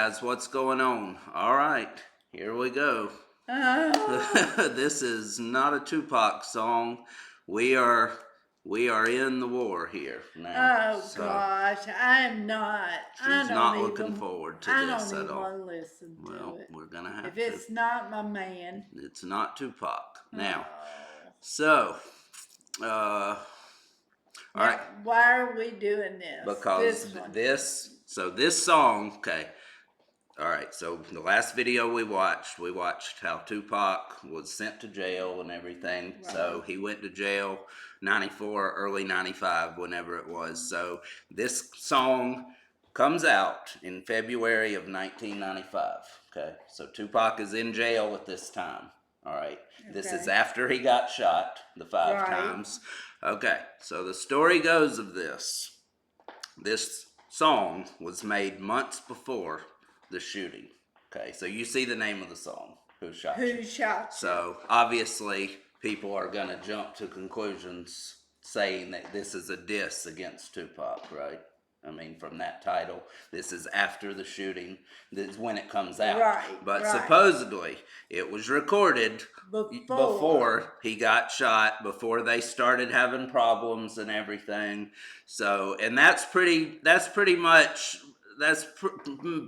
guys, what's going on? All right, here we go. Oh, This is not a Tupac song. We are we are in the war here now. oh So gosh, I'm not. she's not looking forward to I this don't at even all. want to listen to Well, it. we're gonna If have to. it's not my man. It's not Tupac now. Oh. So, uh, all Now, right, why are we doing this? because This one. this song, okay. All right, so the last video we watched how Tupac was sent to jail and everything. Right. So he went to jail 94, early 95, whenever it was. So this song comes out in February of 1995. Okay, so Tupac is in jail at this time. All right, this is Okay. after he got shot the 5 times. Right. Okay, so the story goes of this song was made months before the shooting. Okay, so you see the name of the song, Who Shot You? Who shot you? So obviously, people are going to jump to conclusions saying that this is a diss against Tupac, right? I mean, from that title, this is after the shooting. This is when it comes out. Right. But right. supposedly, it was recorded Before he got shot, before they started having problems and everything. So, and that's pretty much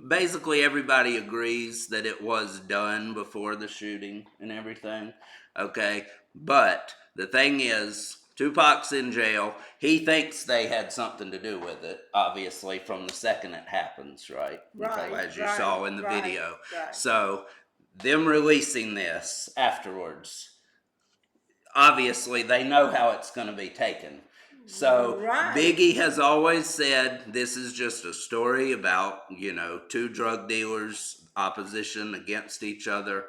basically everybody agrees that it was done before the shooting and everything. Okay, but the thing is, Tupac's in jail. He thinks they had something to do with it, obviously, from the second it happens, right? Right. As you right, saw in the right, video. Right. So, them releasing this afterwards, obviously they know how it's going to be taken. So Right. Biggie has always said this is just a story about, two drug dealers, opposition against each other,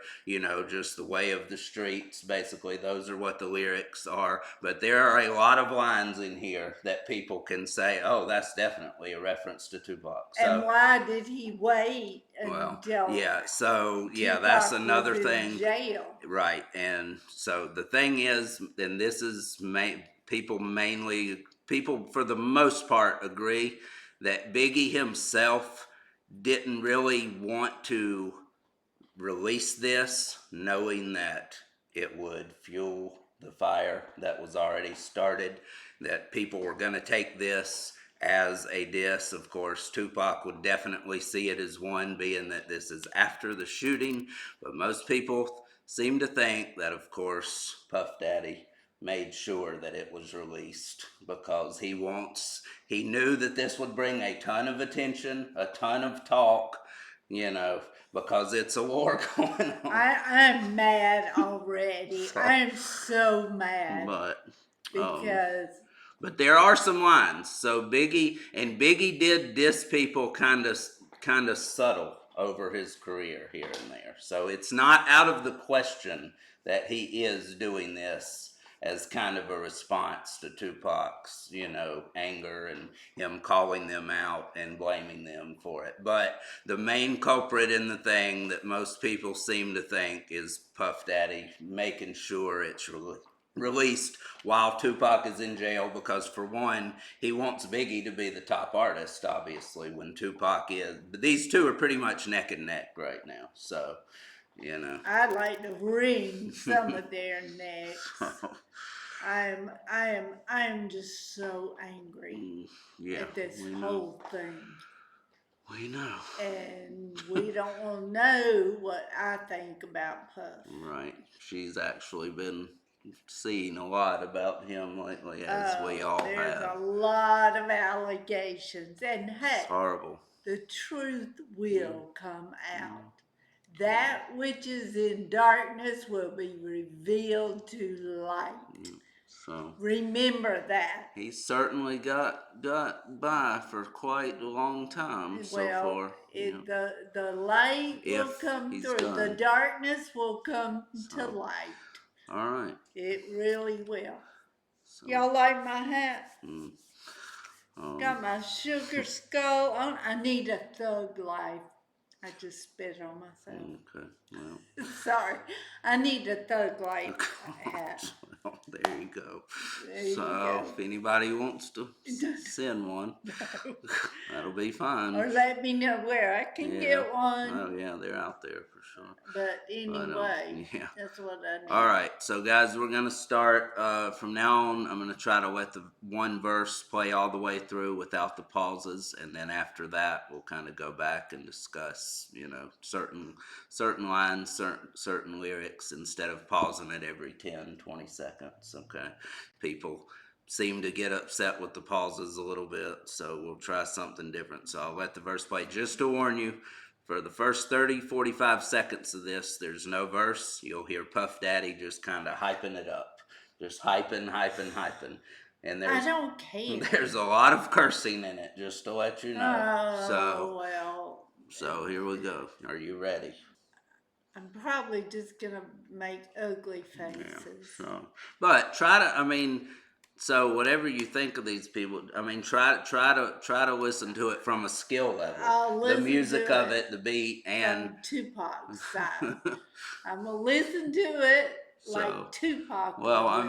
just the way of the streets. Basically, those are what the lyrics are. But there are a lot of lines in here that people can say, oh, that's definitely a reference to Tupac. So, and why did he wait well, until yeah, so, yeah, Tupac that's was another in thing. jail? Right, and so the thing is, and this is people for the most part agree that Biggie himself didn't really want to release this, knowing that it would fuel the fire that was already started, that people were going to take this as a diss. Of course, Tupac would definitely see it as one, being that this is after the shooting, but most people seem to think that, of course, Puff Daddy made sure that it was released because he knew that this would bring a ton of attention, a ton of talk, because it's a war going on. I'm mad already. So, I'm so mad but because but there are some lines. So Biggie did diss people kind of subtle over his career here and there. So it's not out of the question that he is doing this as kind of a response to Tupac's, anger and him calling them out and blaming them for it. But the main culprit in the thing that most people seem to think is Puff Daddy making sure it's released while Tupac is in jail, because for one, he wants Biggie to be the top artist, obviously, when Tupac is. But these two are pretty much neck and neck right now. So, I'd like to wring some of their necks. I'm just so angry yeah, at this we know. whole thing. We know. And we don't want to know what I think about Puff. Right. She's actually been seeing a lot about him lately, as we all There's have. a lot of allegations. And hey, It's horrible. the truth will come out. That which is in darkness will be revealed to light. So Remember that. he certainly got by for quite a long time so far. The light will come through. Done. The darkness will come to light. All right. It really will. So, y'all like my hat? um, Got my sugar skull on. I need a thug life. I just spit on myself. Okay. Well, Sorry, I need a thug life hat. well, there you go. There you So, if go. anybody wants to send one, that'll be fine. Or let me know where I can Yeah. get one. Oh, yeah, they're out there for sure. But anyway, Yeah. that's what I need. All right, so guys, we're gonna start from now on. I'm gonna try to let the one verse play all the way through without the pauses, and then after that, we'll kind of go back and discuss, certain lines, certain lyrics, instead of pausing it every 10, 20 seconds. Okay, people seem to get upset with the pauses a little bit, so we'll try something different. So I'll let the verse play. Just to warn you, for the first 30, 45 seconds of this, there's no verse. You'll hear Puff Daddy just kind of hyping it up. Just hyping, hyping, hyping. And I don't care. there's a lot of cursing in it, just to let you know. Oh, well. So here we go. Are you ready? I'm probably just going to make ugly faces. Yeah, but try to, so whatever you think of these people, try to listen to it from a skill level. I'll listen the music to of it, the beat, and from Tupac's side. I'm gonna listen to it like Tupac. Well,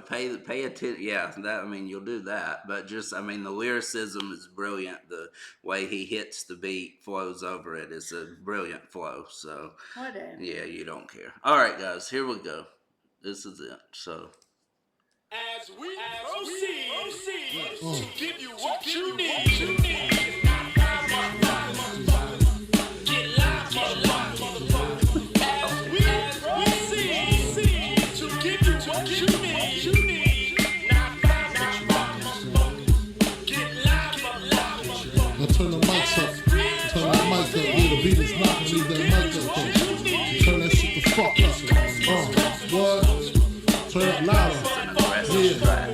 pay attention. Yeah, you'll do that, but just, the lyricism is brilliant. The way he hits the beat, flows over it, is a brilliant flow. So whatever. Yeah, you don't care. All right, guys, here we go. This is it. So. As we proceed to give you what you need. Get live, motherfucker. As we proceed to give you what you need. Get live, motherfucker. Now turn the mics up. Turn that mic up. Yeah, the beat is knocking. Leave that mic up there. Turn that shit the fuck up. What? Turn it louder. Yeah.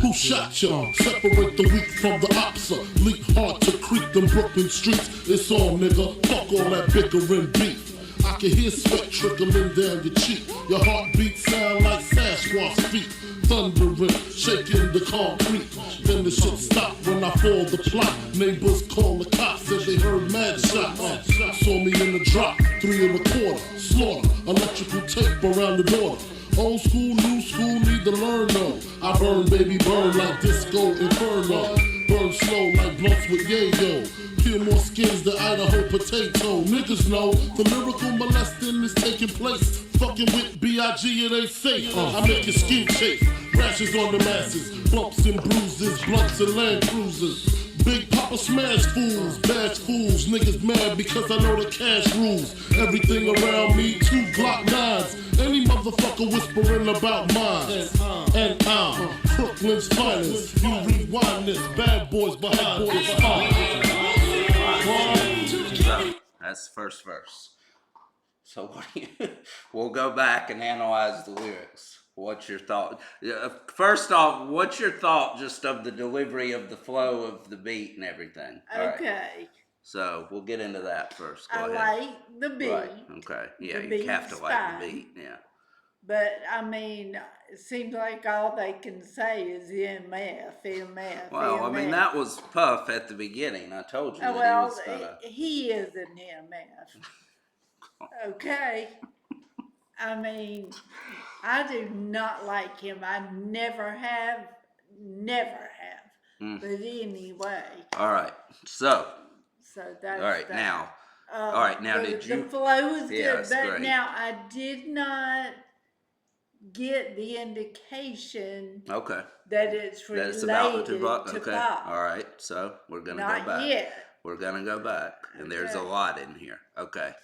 Who shot ya? Separate the weak from the opsa. Leap hard to creep them Brooklyn streets. It's on, nigga. Fuck all that bickering beef. I can hear sweat trickling down your cheek. Your heartbeat sound like Sasquatch feet. Thundering, shaking the concrete. Then the shit stopped when I fall the plot. Neighbors call the cops, said they heard mad shots. Saw me in the drop, 3 1/4. Slaughter, electrical tape around the door. Old school, new school, need to learn though. I burn, baby, burn like disco inferno. Burn slow like blunts with yayo. Peel more skins than Idaho potato. Niggas know the lyrical molesting is taking place. Fucking with B.I.G. it ain't safe. I make your skin chafe. Rashes on the masses. Bumps and bruises. Blunts and Land Cruisers. Big Papa smash fools, bash fools, niggas mad because I know the cash rules. Everything around me, 2 Glock 9s. Any motherfucker whispering about mine. And I'm Brooklyn's finest. You rewind this, bad boys behind this. So, that's the first verse. So we'll go back and analyze the lyrics. What's your thought? First off, what's your thought just of the delivery of the flow of the beat and everything? Okay. Right. So we'll get into that first. Go I ahead. like the beat. Right. Okay. Yeah, the you have to like the beat. Yeah. But it seems like all they can say is MF, MF. Well, MF. that was Puff at the beginning. I told you that well, he was gonna. He is an MF. Okay. I do not like him. I never have. But anyway. All right. So that's all right that. now. All right now. The Did you? flow is good, but great. now I did not get the indication. Okay. That it's related That's about to okay. Pop. All right. So we're gonna Not go back. Yet. We're gonna go back, and there's a lot in here. Okay.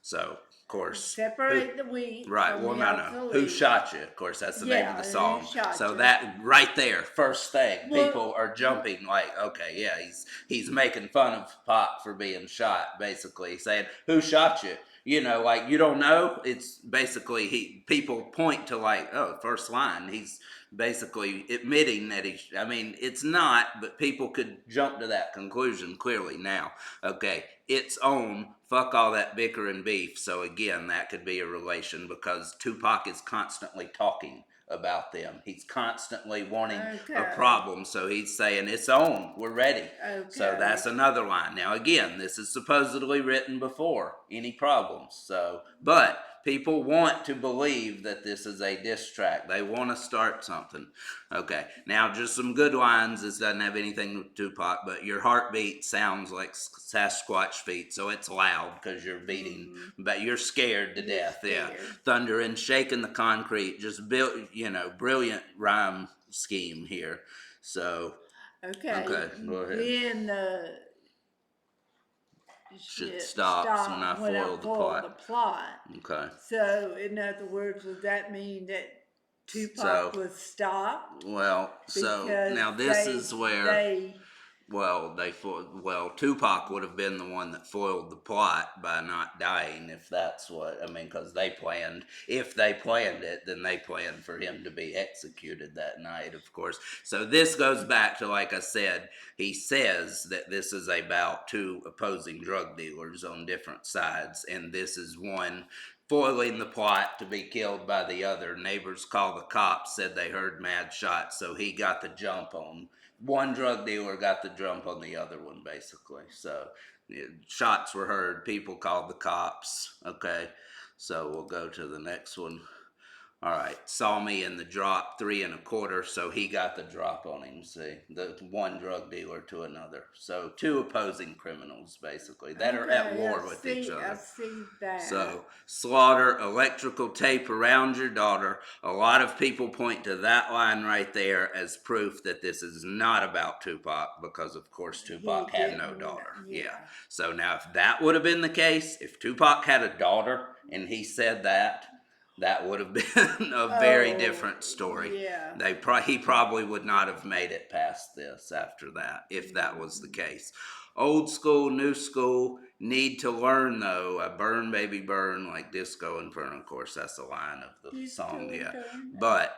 So of course. Separate the wheat. Right. Well, no. Who shot you? Of course, that's the name of the song. So that right there, first thing, people are jumping like, okay, yeah, he's making fun of Pop for being shot, basically saying, "Who shot you?" You don't know. It's basically people point to first line. He's basically admitting that it's not, but people could jump to that conclusion clearly now. Okay, it's on fuck all that bickering beef. So again, that could be a relation because Tupac is constantly talking about them. He's constantly wanting a Okay. problem. So he's saying, it's on, we're ready. So Okay. that's another line. Now again, this is supposedly written before any problems. So, but people want to believe that this is a diss track. They want to start something. Okay, now just some good lines. This doesn't have anything with Tupac, but your heartbeat sounds like Sasquatch feet, so it's loud because you're beating, but you're scared to You're death. Yeah, scared. thunder and shaking the concrete. Just built, brilliant rhyme scheme here. So Okay. go ahead. Then Shit shit stops when I stopped when I foil the foiled the plot. plot. Okay. So, in other words, would that mean that Tupac So was stopped? well, so Because now this is where. they Well, Tupac would have been the one that foiled the plot by not dying, if that's what I mean, because if they planned it, then they planned for him to be executed that night, of course. So this goes back to, like I said, he says that this is about two opposing drug dealers on different sides, and this is one foiling the plot to be killed by the other. Neighbors called the cops, said they heard mad shots, so he got the jump on one drug dealer, got the jump on the other one, basically. So shots were heard, people called the cops. Okay, so we'll go to the next one. All right, saw me in the drop 3 1/4, so he got the drop on him. See, the one drug dealer to another. So two opposing criminals, basically, that are at war with each other. I see that. So, slaughter electrical tape around your daughter. A lot of people point to that line right there as proof that this is not about Tupac because, of course, Tupac had no daughter. Yeah. So now, if that would have been the case, if Tupac had a daughter and he said that, that would have been a very different story. Yeah. He probably would not have made it past this after that, if that was the case. Old school, new school, need to learn though. I burn, baby, burn like disco inferno. Of course, that's the line of the song, yeah. But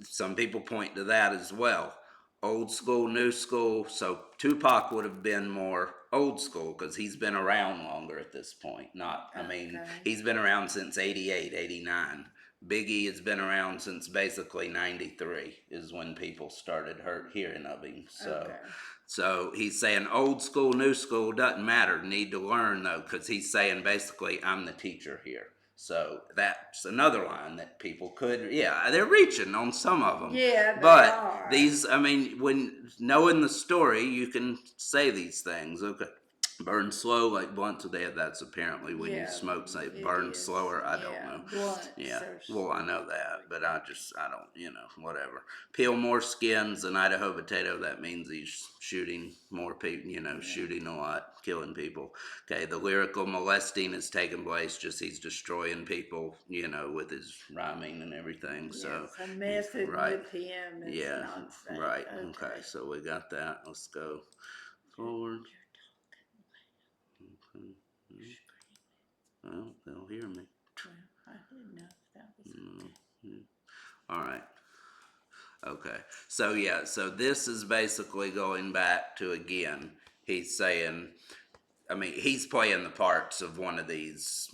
some people point to that as well. Old school, new school. So Tupac would have been more old school because he's been around longer at this point. He's been around since 88, 89. Biggie has been around since basically 93 is when people started hearing of him. So he's saying old school, new school, doesn't matter. Need to learn though, because he's saying basically I'm the teacher here. So that's another line that people could, they're reaching on some of them. Yeah, they but are. When knowing the story, you can say these things. Okay. Burn slow like blunts a day. That's apparently when you smoke, say burn slower. I don't know. Blunts Well, I know that, but I don't, whatever. Peel more skins. An Idaho potato. That means he's shooting more people, shooting a lot, killing people. Okay, the lyrical molesting is taking place, just he's destroying people, with his rhyming and everything. So a method with him is nonsense. Right. Okay, so we got that. Let's go forward. Well, they'll hear me. I didn't know if that was All right. Okay. So this is basically going back to, again, he's saying, he's playing the parts of one of these,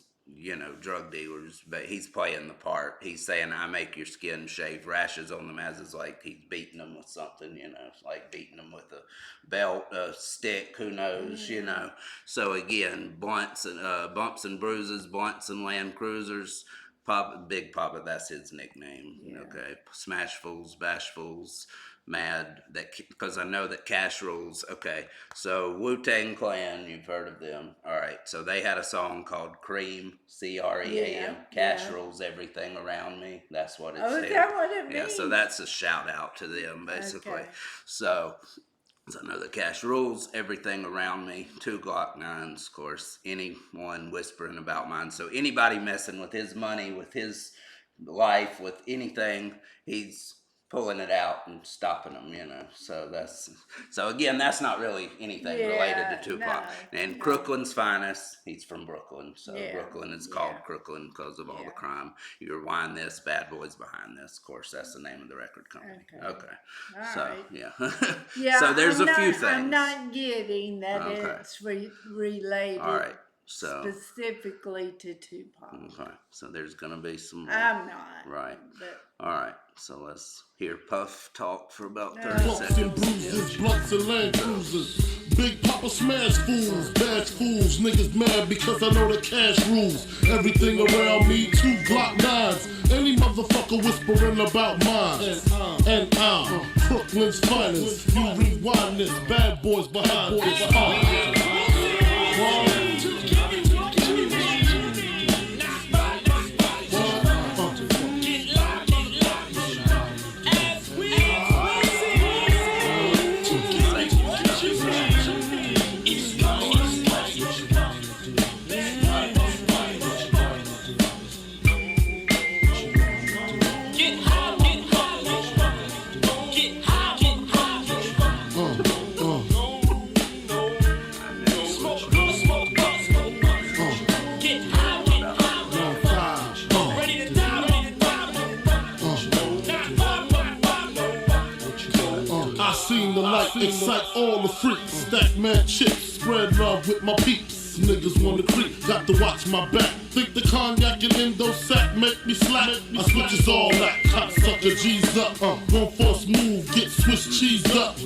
drug dealers, but he's playing the part. He's saying, I make your skin shave, rashes on them, as is like he's beating them with something, like beating them with a belt, a stick, who knows, So again, bumps and bruises, blunts and Land Cruisers. Big Papa, that's his nickname. Okay, Smashfuls, Bashfuls, Mad. Because I know that Cash Rules. Okay, so Wu-Tang Clan, you've heard of them. All right, so they had a song called Cream, Cream. Cash Rules everything around me. That's what it said. Is that what it means? Yeah, so that's a shout out to them basically. Okay. So I know that Cash rules everything around me. 2 Glock 9s, of course. Anyone whispering about mine. So anybody messing with his money, with his life, with anything, he's pulling it out and stopping them, So again, that's not really anything related to Tupac. And Crooklyn's finest, he's from Brooklyn. So Brooklyn is called Crooklyn because of all the crime. You rewind this, Bad Boys Behind This. Of course, that's the name of the record company. Okay. Yeah, so there's a few things. I'm not getting that it's related. All right. So specifically to Tupac. okay, so there's gonna be some more. I'm not. Right. But All right. So let's hear Puff talk for about 30 No. Bumps and seconds. bruises, blunts and Land Cruisers. Big Papa smash fools, bash fools. Niggas mad because I know the cash rules. Everything around me, 2 Glock 9s. Any motherfucker whispering about mine. And I'm Brooklyn's finest. You rewind this, bad boys behind this. I seen the light excite all the freaks. Stack mad chips, spread love with my peeps. Niggas wanna creep, got to watch my back. Think the cognac and endo sack make me slap. I switches all that, cocksucker G's up. One force move, get Swiss cheese up.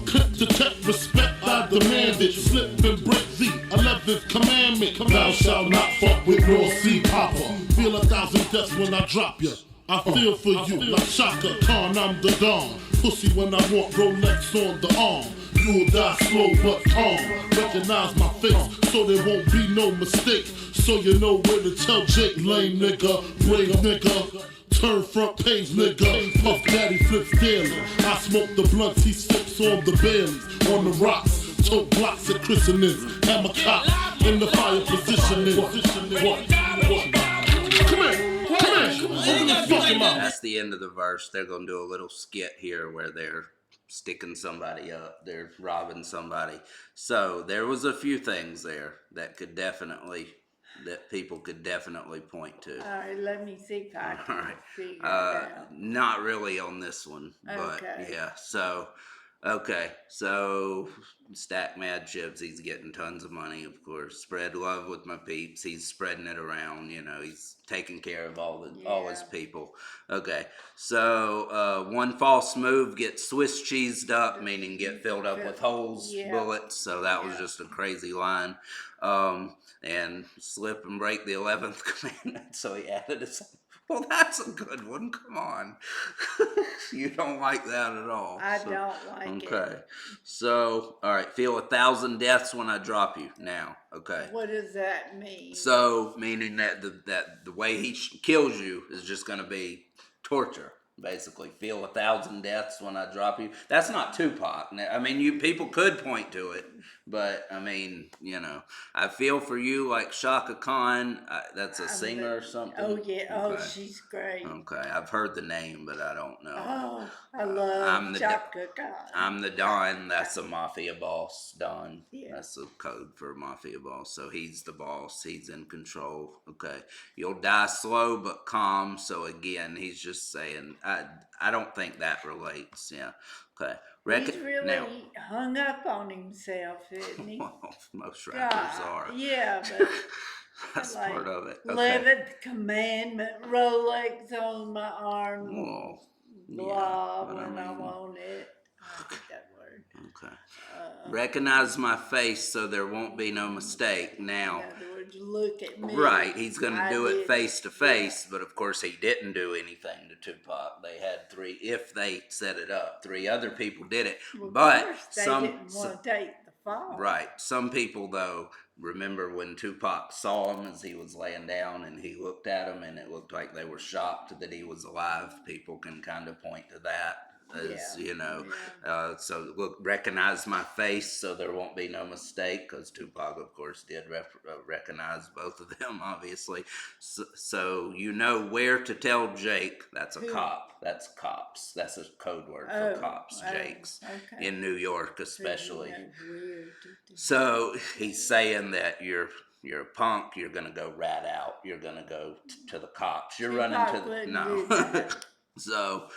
Clip the tech, respect I demand it. Slip and break the 11th commandment. Thou shalt not fuck with North Sea Papa. Feel 1,000 deaths when I drop ya. I feel for you like Shaka Khan, I'm the Don. Pussy when I want Rolex on the arm. You'll die slow but calm. Recognize my face so there won't be no mistake. So you know where to tell Jake, lame nigga, brave nigga. Turn front page nigga. Puff Daddy flips daily. I smoke the blunts, he sips on the Baileys. On the rocks, tote blocks at christenings. Hammer cop in the fire positioning. What? Come here. That's the end of the verse. They're gonna do a little skit here where they're sticking somebody up, they're robbing somebody. So there was a few things there that people could definitely point to. all right, let me see if I can Alright. figure it out. Not really on this one, but Okay. yeah. So, okay. So, stack mad chips. He's getting tons of money, of course. Spread love with my peeps. He's spreading it around. You know, he's taking care of all his Yeah. people. Okay. So, one false move, get Swiss cheesed up, meaning get filled up with holes, Yeah. bullets. So that was Yeah. just a crazy line. And slip and break the 11th commandment. So he added a second. Well, that's a good one. Come on. You don't like that at all. I don't like it. Okay. So, all right. Feel 1,000 deaths when I drop you now. Okay. What does that mean? So, meaning that the way he kills you is just going to be torture. Basically, feel 1,000 deaths when I drop you. That's not Tupac. I mean, people could point to it, but I mean, you know, I feel for you like Shaka Khan. That's a singer or something. Oh yeah. Oh, Okay. she's great. Okay, I've heard the name, but I don't know. Oh, I I'm love the Chaka Khan. I'm the Don. That's a mafia boss. Don. Yeah. That's a code for a mafia boss. So he's the boss. He's in control. Okay. You'll die slow but calm. So again, he's just saying. I don't think that relates. Yeah. Okay. He's really hung up on himself, isn't he? Well, most rappers are. Yeah, but That's like, part of it. Okay. 11th commandment, Rolex on my arm, Well, blah, but when I mean, want it. I hate that word. Okay. Recognize my face so there won't be no mistake. Now, In other words, look at me. right, he's going to I do it did- face to face, but of course he didn't do anything to Tupac. They had if they set it up, 3 other people did it. Well, of But course, they some, didn't want to take the fall. right, some people though, remember when Tupac saw him as he was laying down and he looked at him and it looked like they were shocked that he was alive. People can kind of point to that. As Yeah, you know, yeah. so look, recognize my face so there won't be no mistake, because Tupac, of course, did recognize both of them, obviously. So you know where to tell Jake. That's a cop. That's cops. That's a code word for cops. Jakes okay. in New York, especially. That's weird. So he's saying that you're a punk. You're gonna go rat out. You're gonna go to the cops. You're running Tupac to wouldn't no. do that. So,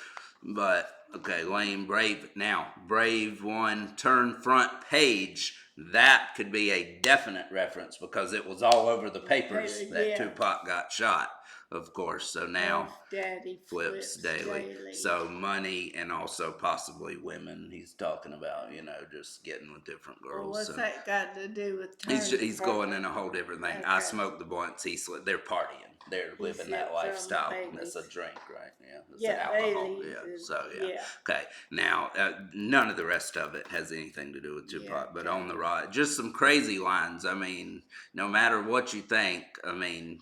but okay, lame, brave. Now, brave one, turn front page that could be a definite reference because it was all over the papers that Yeah. Tupac got shot, of course. So now Puff Daddy flips daily. So money and also possibly women. He's talking about, just getting with different girls. Well, what's so that got to do with he's going in a whole different thing. I Okay. smoke the blunts. They're partying. They're living that slipped on lifestyle. Baileys. It's a drink, right? Yeah. It's Yeah, alcohol. Baileys Yeah. is- So yeah. yeah. Okay. Now none of the rest of it has anything to do with Tupac, Yeah, but okay. on the right, just some crazy lines. I mean, no matter what you think, I mean,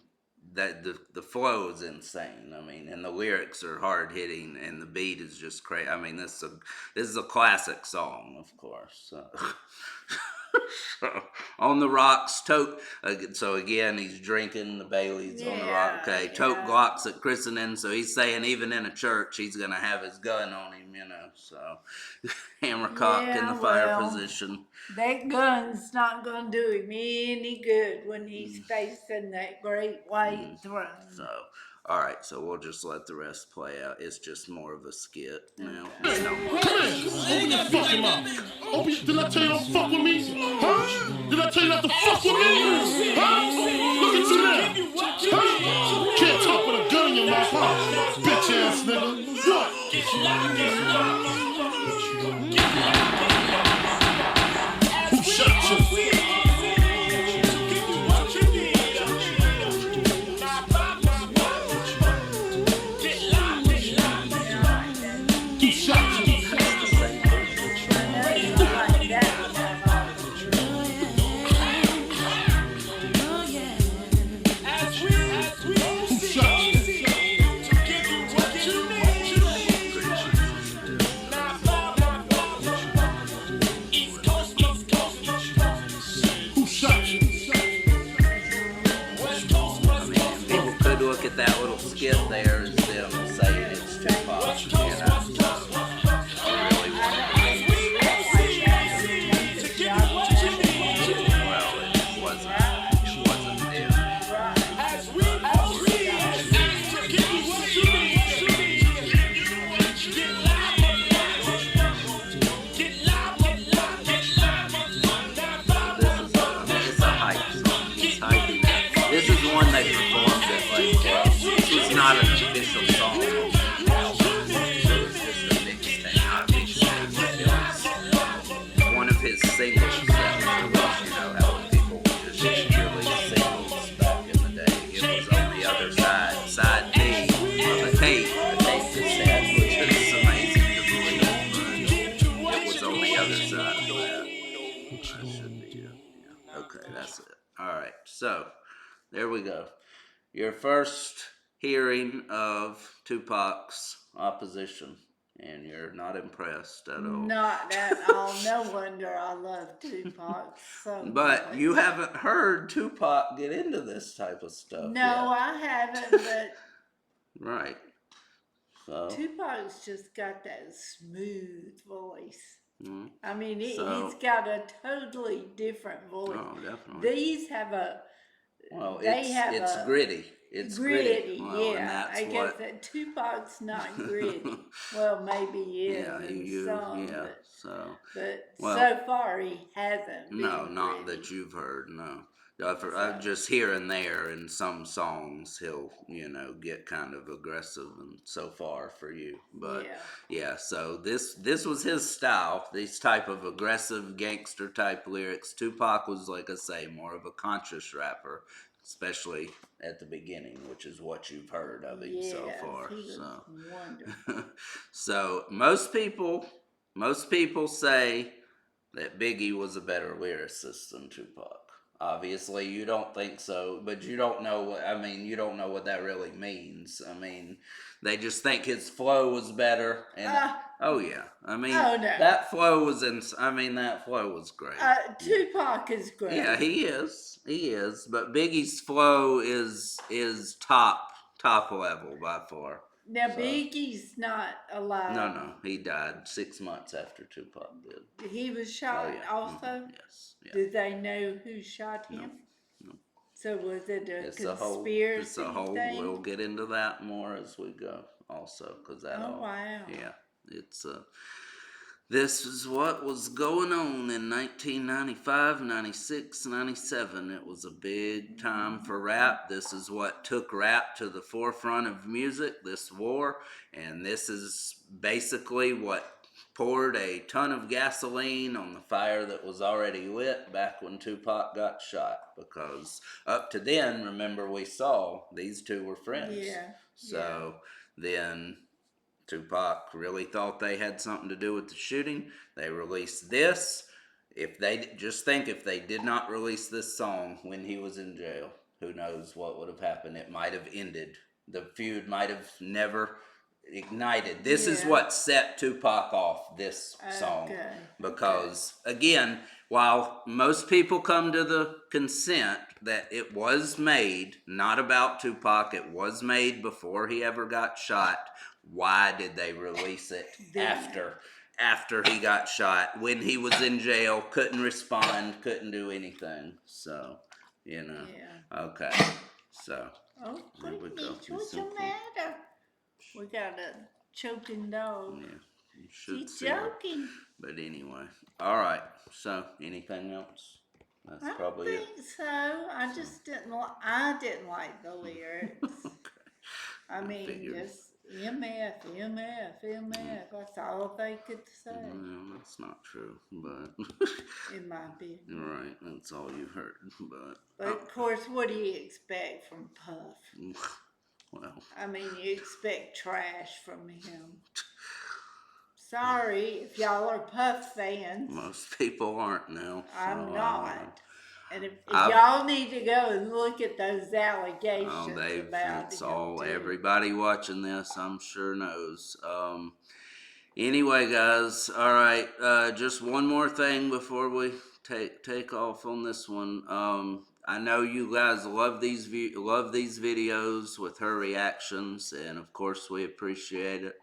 that the flow is insane. I mean, and the lyrics are hard hitting, and the beat is just crazy. I mean, this is a classic song, of course. So, on the rocks, Tote. So again, he's drinking the Baileys on the rock. Okay, Yeah, Tote yeah. Glocks at christening. So he's saying even in a church, he's gonna have his gun on him. So hammer cock in the fire position. That gun's not going to do him any good when he's facing that great white throne. So, all right. So we'll just let the rest play out. It's just more of a skit now. Hey, come here. Open your fucking mouth. Did I tell you don't fuck with me? Huh? Did I tell you not to fuck with me? Huh? Look at you now. Huh? Can't talk with a gun in your mouth, huh? Bitch ass nigga. What? Who shot you? Who shot you? Who shot you? Who shot you? People could look at that little skit there as them saying it's Tupac. I really well, it wasn't him. It's a hype song. It's hyping that. This is one they performed at like clubs. This was not an official song. So it's just a mixtape, not a mixtape. It was one of his singles that was, how people just release singles back in the day. It was on the other side B of a tape cassette, which is amazing to believe. But it was on the other side of that. That should be it. Yeah. Okay, that's it. All right, so there we go. Your first hearing of Tupac's opposition, and you're not impressed at all. Not at all. No wonder I love Tupac so But much. you haven't heard Tupac get into this type of stuff No, yet. I haven't, but Right. So, Tupac's just got that smooth voice. mm, I mean, So- he's got a totally different voice. oh, definitely. These have a Well, they have it's a gritty. It's gritty, Well, yeah. and that's I guess what. that Tupac's not gritty. Well, maybe he is Yeah, in some, yeah. but, So. but Well, so far he hasn't. No, been not gritty. that you've heard. No, I've just here and there in some songs he'll get kind of aggressive, and so far for you, but yeah. So this was his style. These type of aggressive gangster type lyrics. Tupac was, like I say, more of a conscious rapper, especially at the beginning, which is what you've heard of him so Yes, far. he was So. wonderful. So most people say that Biggie was a better lyricist than Tupac. Obviously, you don't think so, but you don't know. You don't know what that really means. I mean, they just think his flow was better. And oh yeah, no. that flow was that flow was great. Tupac is great. Yeah, he is. But Biggie's flow is top level by far. Now, So- Biggie's not alive. No, he died 6 months after Tupac did. He was shot also? Mhm, yes. Yeah. Did they know who shot him? No. So was it a It's conspiracy a whole. thing? We'll get into that more as we go, also, because that. Oh, wow. Yeah, it's This is what was going on in 1995, 96, 97. It was a big time for rap. This is what took rap to the forefront of music, this war. And this is basically what poured a ton of gasoline on the fire that was already lit back when Tupac got shot. Because up to then, remember, we saw these two were friends. Yeah. So then Tupac really thought they had something to do with the shooting. They released this. If they just think if they did not release this song when he was in jail, who knows what would have happened? It might have ended. The feud might have never ignited. This is Yeah. what set Tupac off, this song. Okay. Because, again, while most people come to the consent that it was made, not about Tupac, it was made before he ever got shot, why did they release it after he got shot, when he was in jail, couldn't respond, couldn't do anything? So, you know. Yeah. Okay. So, Oh, there we go. goodness, what's the matter? We got a choking dog. Yeah, you should She's see her. joking. But anyway, all right. So, anything else? That's I probably don't think so. I just didn't. I didn't like the lyrics. it. I mean, figured. just MF, MF, MF. That's all they could say, Well, that's not true, but in my opinion. right, that's all you heard. But of course, what do you expect from Puff? Well, I mean, you expect trash from him. Sorry if y'all are Puff fans. most people aren't now. I'm so, not. And if I've- y'all need to go and look at those allegations Oh, about it's him all, too. everybody watching this, I'm sure knows. Anyway, guys, all right. Just one more thing before we take off on this one. I know you guys love these videos with her reactions, and of course we appreciate it.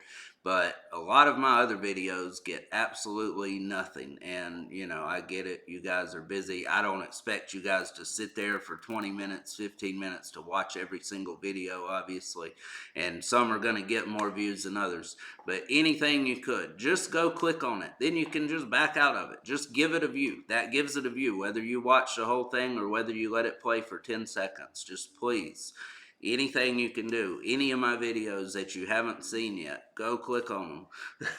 But a lot of my other videos get absolutely nothing, and you know, I get it. You guys are busy. I don't expect you guys to sit there for 20 minutes, 15 minutes to watch every single video, obviously, and some are going to get more views than others. But anything you could, just go click on it. Then you can just back out of it. Just give it a view. That gives it a view, whether you watch the whole thing or whether you let it play for 10 seconds. Just please, anything you can do, any of my videos that you haven't seen yet, go click on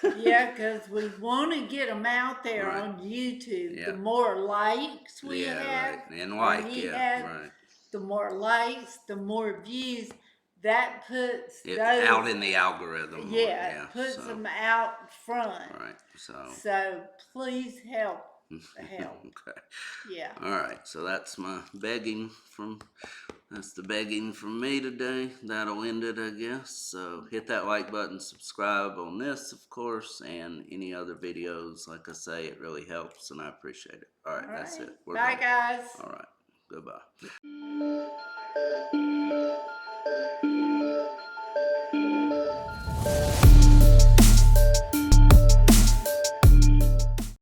them. Yeah, because we want to get them out there Right. on YouTube. Yeah. The more likes we Yeah, have, right. And or like, he yeah, has, right. the more likes, the more views. That puts It, those out in the algorithm. Yeah, it puts so, them out front. right. So please help. Okay. Yeah. All right. So that's my begging from. That's the begging from me today. That'll end it, I guess. So hit that like button, subscribe on this, of course, and any other videos. Like I say, it really helps, and I appreciate it. All right, that's it. Bye, guys. All right. Goodbye.